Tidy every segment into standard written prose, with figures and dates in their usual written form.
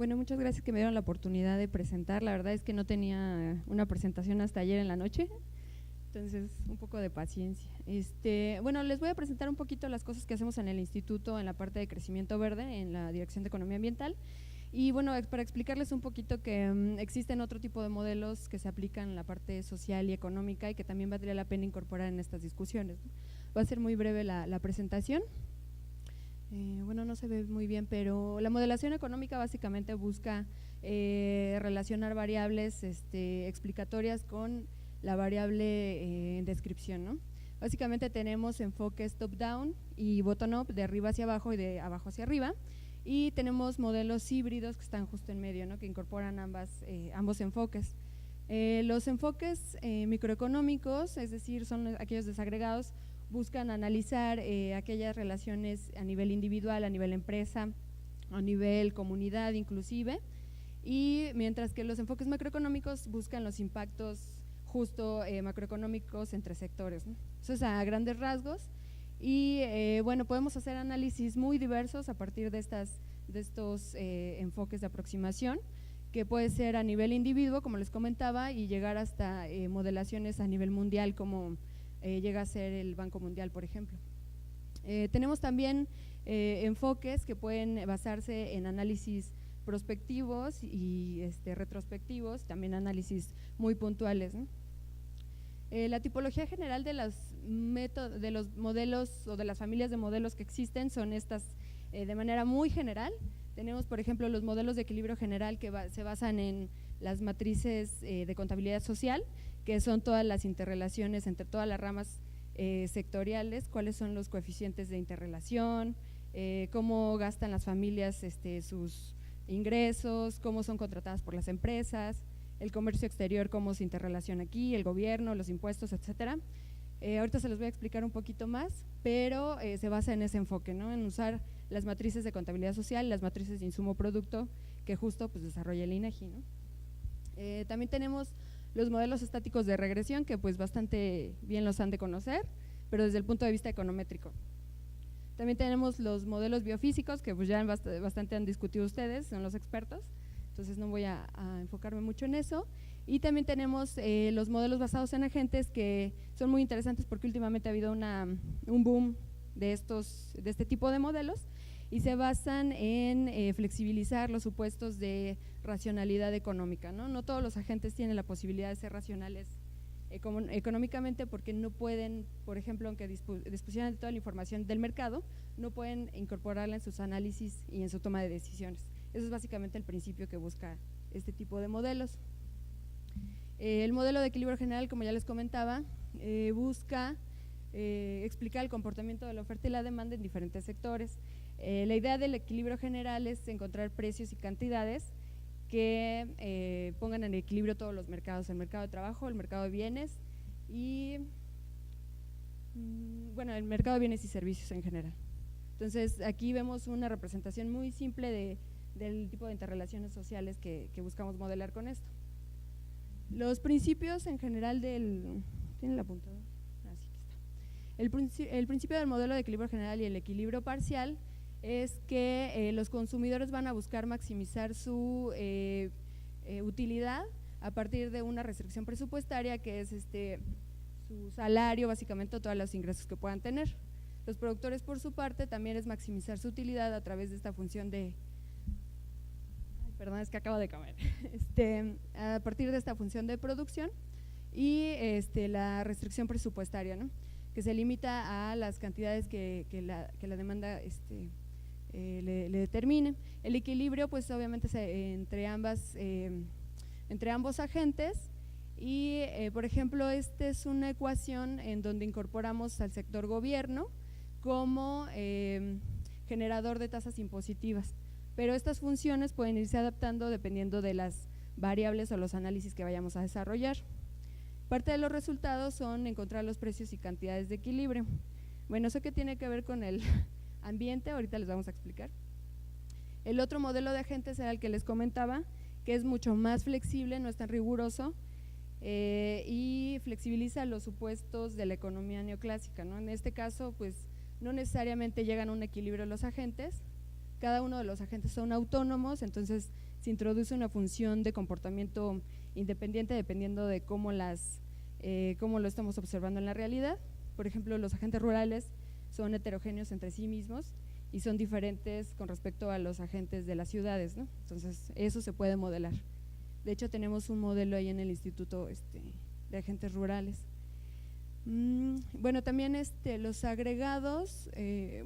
Bueno, muchas gracias que me dieron la oportunidad de presentar. La verdad es que no tenía una presentación hasta ayer en la noche, entonces un poco de paciencia. Bueno, les voy a presentar un poquito las cosas que hacemos en el instituto en la parte de crecimiento verde, en la Dirección de Economía Ambiental. Y bueno, para explicarles un poquito que existen otro tipo de modelos que se aplican en la parte social y económica y que también valdría la pena incorporar en estas discusiones, ¿no? Va a ser muy breve la presentación. Bueno, no se ve muy bien, pero la modelación económica básicamente busca relacionar variables explicatorias con la variable en descripción, ¿no? Básicamente tenemos enfoques top-down y bottom-up, de arriba hacia abajo y de abajo hacia arriba, y tenemos modelos híbridos que están justo en medio, ¿no? Que incorporan ambos enfoques. Los enfoques microeconómicos, es decir, son aquellos desagregados, buscan analizar aquellas relaciones a nivel individual, a nivel empresa, a nivel comunidad inclusive, y mientras que los enfoques macroeconómicos buscan los impactos justo macroeconómicos entre sectores, ¿no? Eso es a grandes rasgos. Y bueno, podemos hacer análisis muy diversos a partir de estos enfoques de aproximación, que puede ser a nivel individuo, como les comentaba, y llegar hasta modelaciones a nivel mundial, como llega a ser el Banco Mundial, por ejemplo. Tenemos también enfoques que pueden basarse en análisis prospectivos y retrospectivos, también análisis muy puntuales, ¿no? La tipología general de los modelos o de las familias de modelos que existen son estas de manera muy general. Tenemos, por ejemplo, los modelos de equilibrio general que se basan en las matrices de contabilidad social, que son todas las interrelaciones entre todas las ramas sectoriales, cuáles son los coeficientes de interrelación, cómo gastan las familias sus ingresos, cómo son contratadas por las empresas, el comercio exterior, cómo se interrelaciona aquí, el gobierno, los impuestos, etcétera. Ahorita se los voy a explicar un poquito más, pero se basa en ese enfoque, ¿no? En usar las matrices de contabilidad social, las matrices de insumo-producto que justo pues desarrolla el INEGI, ¿no? También tenemos los modelos estáticos de regresión, que pues bastante bien los han de conocer, pero desde el punto de vista econométrico. También tenemos los modelos biofísicos, que pues ya bastante han discutido ustedes, son los expertos, entonces no voy a enfocarme mucho en eso. Y también tenemos los modelos basados en agentes, que son muy interesantes porque últimamente ha habido un boom de este tipo de modelos, y se basan en flexibilizar los supuestos de racionalidad económica, ¿no? No todos los agentes tienen la posibilidad de ser racionales económicamente, porque no pueden, por ejemplo, aunque dispusieran de toda la información del mercado, no pueden incorporarla en sus análisis y en su toma de decisiones. Eso es básicamente el principio que busca este tipo de modelos. El modelo de equilibrio general, como ya les comentaba, busca explicar el comportamiento de la oferta y la demanda en diferentes sectores. La idea del equilibrio general es encontrar precios y cantidades que pongan en equilibrio todos los mercados, el mercado de trabajo, el mercado de bienes y bueno, el mercado de bienes y servicios en general. Entonces aquí vemos una representación muy simple del tipo de interrelaciones sociales que buscamos modelar con esto. Los principios en general ¿tiene la apuntado? Así que está. El principio del modelo de equilibrio general y el equilibrio parcial es que los consumidores van a buscar maximizar su utilidad a partir de una restricción presupuestaria, que es su salario, básicamente todos los ingresos que puedan tener. Los productores, por su parte, también es maximizar su utilidad a través de esta función perdón, es que acabo de comer, a partir de esta función de producción y la restricción presupuestaria, ¿no? Que se limita a las cantidades que la demanda le determine. El equilibrio pues obviamente entre ambos agentes y por ejemplo esta es una ecuación en donde incorporamos al sector gobierno como generador de tasas impositivas, pero estas funciones pueden irse adaptando dependiendo de las variables o los análisis que vayamos a desarrollar. Parte de los resultados son encontrar los precios y cantidades de equilibrio. Bueno, eso que tiene que ver con el ambiente, ahorita les vamos a explicar. El otro modelo de agentes era el que les comentaba, que es mucho más flexible, no es tan riguroso y flexibiliza los supuestos de la economía neoclásica, ¿no? En este caso, pues no necesariamente llegan a un equilibrio los agentes, cada uno de los agentes son autónomos, entonces se introduce una función de comportamiento independiente dependiendo de cómo lo estamos observando en la realidad. Por ejemplo, los agentes rurales son heterogéneos entre sí mismos y son diferentes con respecto a los agentes de las ciudades, ¿no? Entonces, eso se puede modelar. De hecho, tenemos un modelo ahí en el Instituto de Agentes Rurales. Bueno, también los agregados,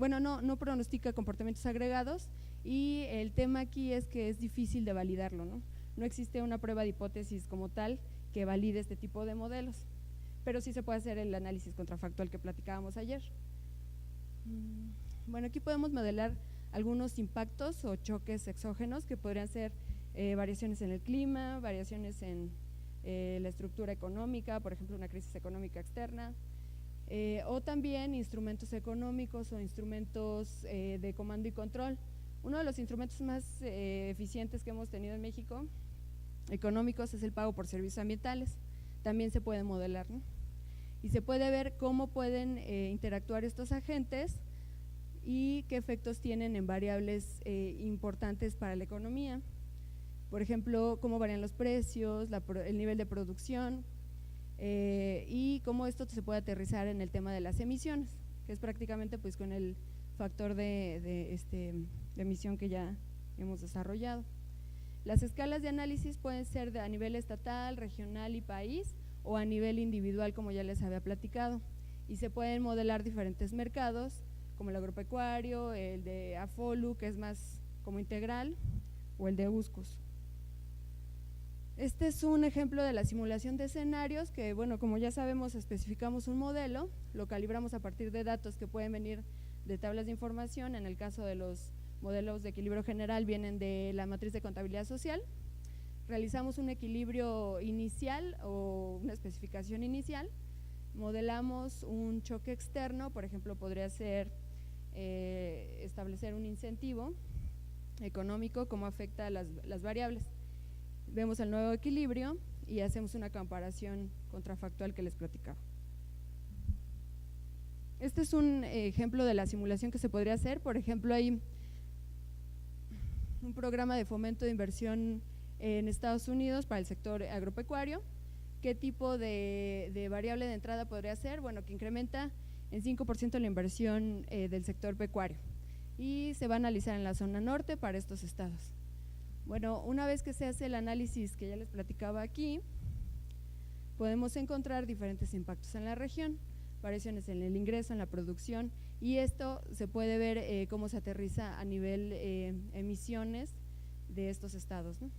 no pronostica comportamientos agregados, y el tema aquí es que es difícil de validarlo, ¿no? No existe una prueba de hipótesis como tal que valide este tipo de modelos, pero sí se puede hacer el análisis contrafactual que platicábamos ayer. Bueno, aquí podemos modelar algunos impactos o choques exógenos que podrían ser variaciones en el clima, variaciones en la estructura económica, por ejemplo una crisis económica externa, o también instrumentos económicos o instrumentos de comando y control. Uno de los instrumentos más eficientes que hemos tenido en México, económicos, es el pago por servicios ambientales. También se puede modelar, ¿no? Y se puede ver cómo pueden interactuar estos agentes y qué efectos tienen en variables importantes para la economía. Por ejemplo, cómo varían los precios, el nivel de producción y cómo esto se puede aterrizar en el tema de las emisiones, que es prácticamente pues con el factor de emisión que ya hemos desarrollado. Las escalas de análisis pueden ser a nivel estatal, regional y país, o a nivel individual, como ya les había platicado, y se pueden modelar diferentes mercados, como el agropecuario, el de AFOLU, que es más como integral, o el de USCUS. Este es un ejemplo de la simulación de escenarios que, bueno, como ya sabemos, especificamos un modelo, lo calibramos a partir de datos que pueden venir de tablas de información. En el caso de los modelos de equilibrio general vienen de la matriz de contabilidad social. Realizamos un equilibrio inicial o una especificación inicial, modelamos un choque externo, por ejemplo, podría ser establecer un incentivo económico, cómo afecta a las variables. Vemos el nuevo equilibrio y hacemos una comparación contrafactual que les platicaba. Este es un ejemplo de la simulación que se podría hacer. Por ejemplo, hay un programa de fomento de inversión en Estados Unidos para el sector agropecuario. ¿Qué tipo de variable de entrada podría ser? Bueno, que incrementa en 5% la inversión del sector pecuario, y se va a analizar en la zona norte para estos estados. Bueno, una vez que se hace el análisis que ya les platicaba aquí, podemos encontrar diferentes impactos en la región, variaciones en el ingreso, en la producción, y esto se puede ver cómo se aterriza a nivel emisiones de estos estados, ¿no?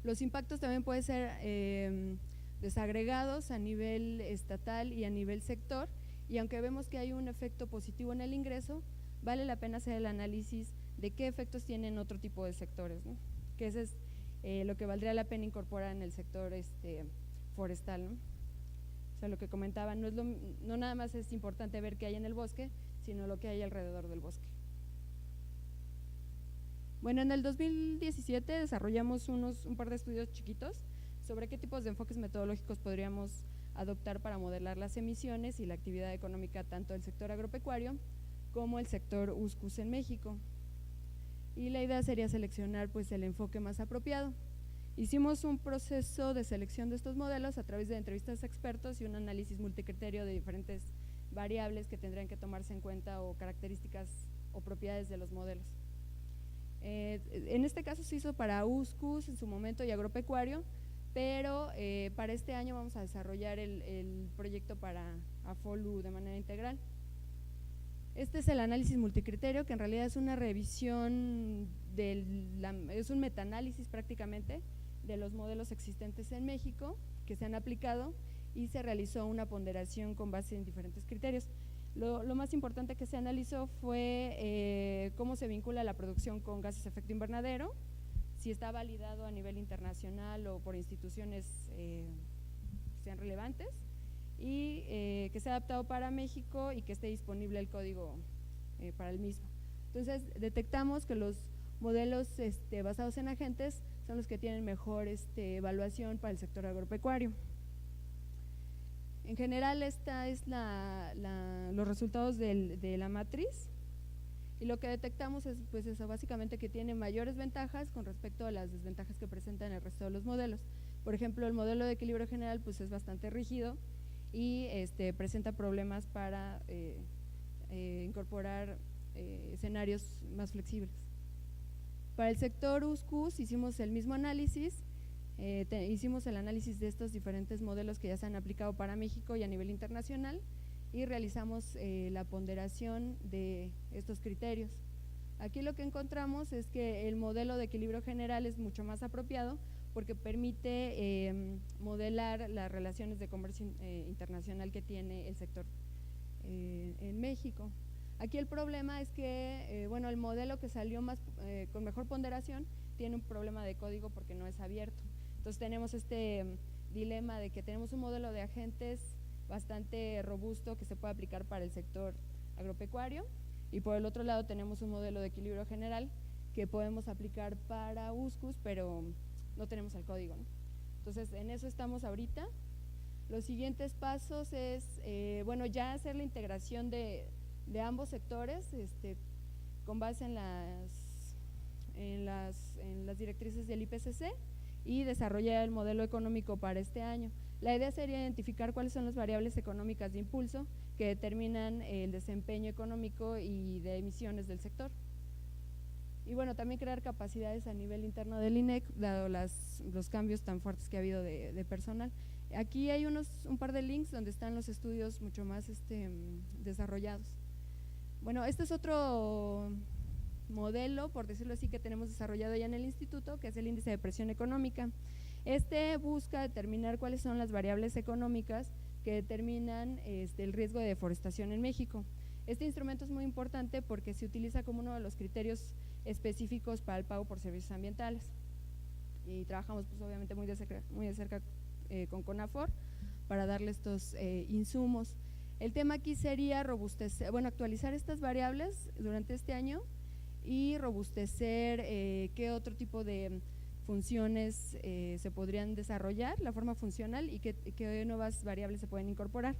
Los impactos también pueden ser desagregados a nivel estatal y a nivel sector, y aunque vemos que hay un efecto positivo en el ingreso, vale la pena hacer el análisis de qué efectos tienen otro tipo de sectores, ¿no? Que ese es lo que valdría la pena incorporar en el sector forestal, ¿no? O sea, lo que comentaba, no nada más es importante ver qué hay en el bosque, sino lo que hay alrededor del bosque. Bueno, en el 2017 desarrollamos un par de estudios chiquitos sobre qué tipos de enfoques metodológicos podríamos adoptar para modelar las emisiones y la actividad económica tanto del sector agropecuario como el sector USCUS en México. Y la idea sería seleccionar pues el enfoque más apropiado. Hicimos un proceso de selección de estos modelos a través de entrevistas a expertos y un análisis multicriterio de diferentes variables que tendrían que tomarse en cuenta, o características o propiedades de los modelos. En este caso se hizo para USCUS en su momento y agropecuario, pero para este año vamos a desarrollar el proyecto para AFOLU de manera integral. Este es el análisis multicriterio, que en realidad es una revisión, es un metaanálisis prácticamente de los modelos existentes en México que se han aplicado, y se realizó una ponderación con base en diferentes criterios. Lo más importante que se analizó fue cómo se vincula la producción con gases de efecto invernadero, si está validado a nivel internacional o por instituciones sean relevantes, y que sea adaptado para México y que esté disponible el código para el mismo. Entonces detectamos que los modelos basados en agentes son los que tienen mejor evaluación para el sector agropecuario. En general, esta es los resultados de la matriz, Y lo que detectamos es pues eso, básicamente que tiene mayores ventajas con respecto a las desventajas que presentan el resto de los modelos. Por ejemplo, el modelo de equilibrio general pues es bastante rígido y presenta problemas para incorporar escenarios más flexibles. Para el sector USCUS hicimos el mismo análisis, hicimos el análisis de estos diferentes modelos que ya se han aplicado para México y a nivel internacional y realizamos la ponderación de estos criterios. Aquí lo que encontramos es que el modelo de equilibrio general es mucho más apropiado porque permite modelar las relaciones de comercio internacional que tiene el sector en México. Aquí el problema es que bueno, el modelo que salió con mejor ponderación tiene un problema de código porque no es abierto. Entonces tenemos este dilema de que tenemos un modelo de agentes bastante robusto que se puede aplicar para el sector agropecuario y por el otro lado tenemos un modelo de equilibrio general que podemos aplicar para USCUS, pero no tenemos el código, ¿no? Entonces en eso estamos ahorita. Los siguientes pasos es bueno, ya hacer la integración de ambos sectores con base en las directrices del IPCC y desarrollar el modelo económico para este año. La idea sería identificar cuáles son las variables económicas de impulso que determinan el desempeño económico y de emisiones del sector. Y bueno, también crear capacidades a nivel interno del INEC, dado los cambios tan fuertes que ha habido de personal. Aquí hay un par de links donde están los estudios mucho más desarrollados. Bueno, este es otro modelo, por decirlo así, que tenemos desarrollado ya en el instituto, que es el índice de presión económica. Busca determinar cuáles son las variables económicas que determinan el riesgo de deforestación en México. Este instrumento es muy importante porque se utiliza como uno de los criterios específicos para el pago por servicios ambientales y trabajamos pues obviamente muy de cerca con CONAFOR para darle estos insumos. El tema aquí sería actualizar estas variables durante este año y robustecer qué otro tipo de funciones se podrían desarrollar, la forma funcional y qué nuevas variables se pueden incorporar.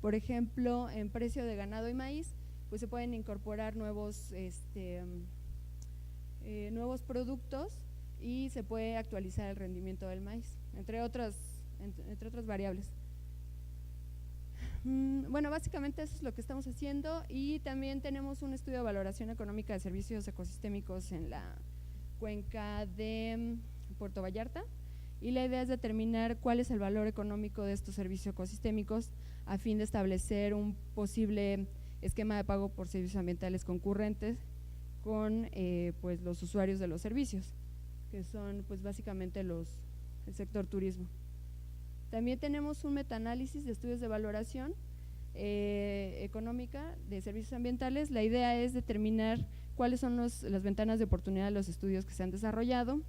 Por ejemplo, en precio de ganado y maíz, pues se pueden incorporar nuevos productos y se puede actualizar el rendimiento del maíz, entre otras variables. Bueno, básicamente eso es lo que estamos haciendo y también tenemos un estudio de valoración económica de servicios ecosistémicos en la cuenca de Puerto Vallarta y la idea es determinar cuál es el valor económico de estos servicios ecosistémicos a fin de establecer un posible esquema de pago por servicios ambientales concurrentes con pues los usuarios de los servicios, que son pues básicamente el sector turismo. También tenemos un metaanálisis de estudios de valoración económica de servicios ambientales. La idea es determinar cuáles son las ventanas de oportunidad de los estudios que se han desarrollado,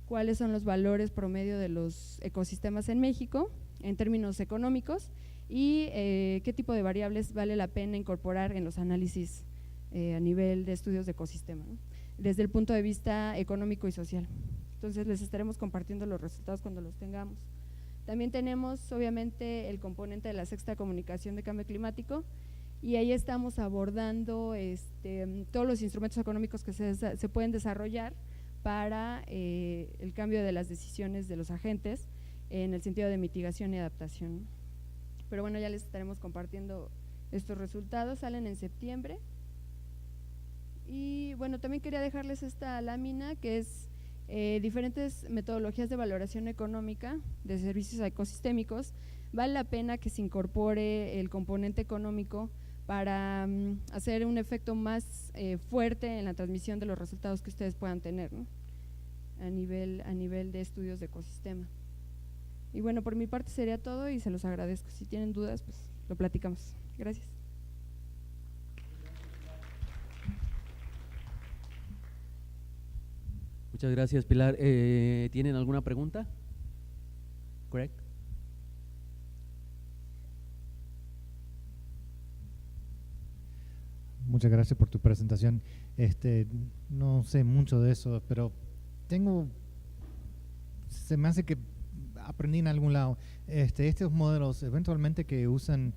cuáles son los valores promedio de los ecosistemas en México en términos económicos y qué tipo de variables vale la pena incorporar en los análisis a nivel de estudios de ecosistema, ¿no? Desde el punto de vista económico y social. Entonces les estaremos compartiendo los resultados cuando los tengamos. También tenemos obviamente el componente de la sexta comunicación de cambio climático y ahí estamos abordando todos los instrumentos económicos que se pueden desarrollar para el cambio de las decisiones de los agentes en el sentido de mitigación y adaptación. Pero bueno, ya les estaremos compartiendo estos resultados, salen en septiembre. Y bueno, también quería dejarles esta lámina que es diferentes metodologías de valoración económica de servicios ecosistémicos. Vale la pena que se incorpore el componente económico para hacer un efecto más fuerte en la transmisión de los resultados que ustedes puedan tener, ¿no? a nivel de estudios de ecosistema. Y bueno, por mi parte sería todo y se los agradezco. Si tienen dudas, pues lo platicamos. Gracias. Muchas gracias, Pilar. ¿Tienen alguna pregunta? Greg. Muchas gracias por tu presentación. No sé mucho de eso, pero se me hace que aprendí en algún lado. Estos modelos eventualmente que usan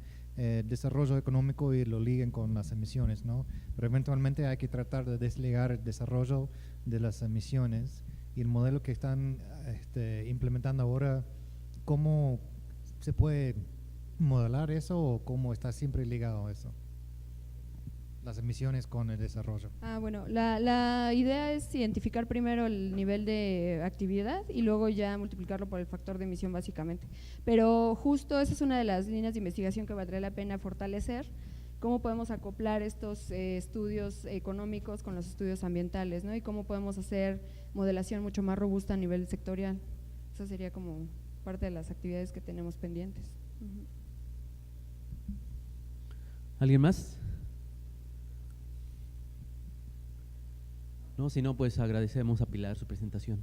desarrollo económico y lo liguen con las emisiones, ¿no? Pero eventualmente hay que tratar de desligar el desarrollo de las emisiones y el modelo que están implementando ahora, ¿cómo se puede modelar eso o cómo está siempre ligado a eso? Las emisiones con el desarrollo. Bueno, la idea es identificar primero el nivel de actividad y luego ya multiplicarlo por el factor de emisión básicamente. Pero justo esa es una de las líneas de investigación que valdría la pena fortalecer, cómo podemos acoplar estos estudios económicos con los estudios ambientales, ¿no? Y cómo podemos hacer modelación mucho más robusta a nivel sectorial. Esa sería como parte de las actividades que tenemos pendientes. ¿Alguien más? No, si no, pues agradecemos a Pilar su presentación.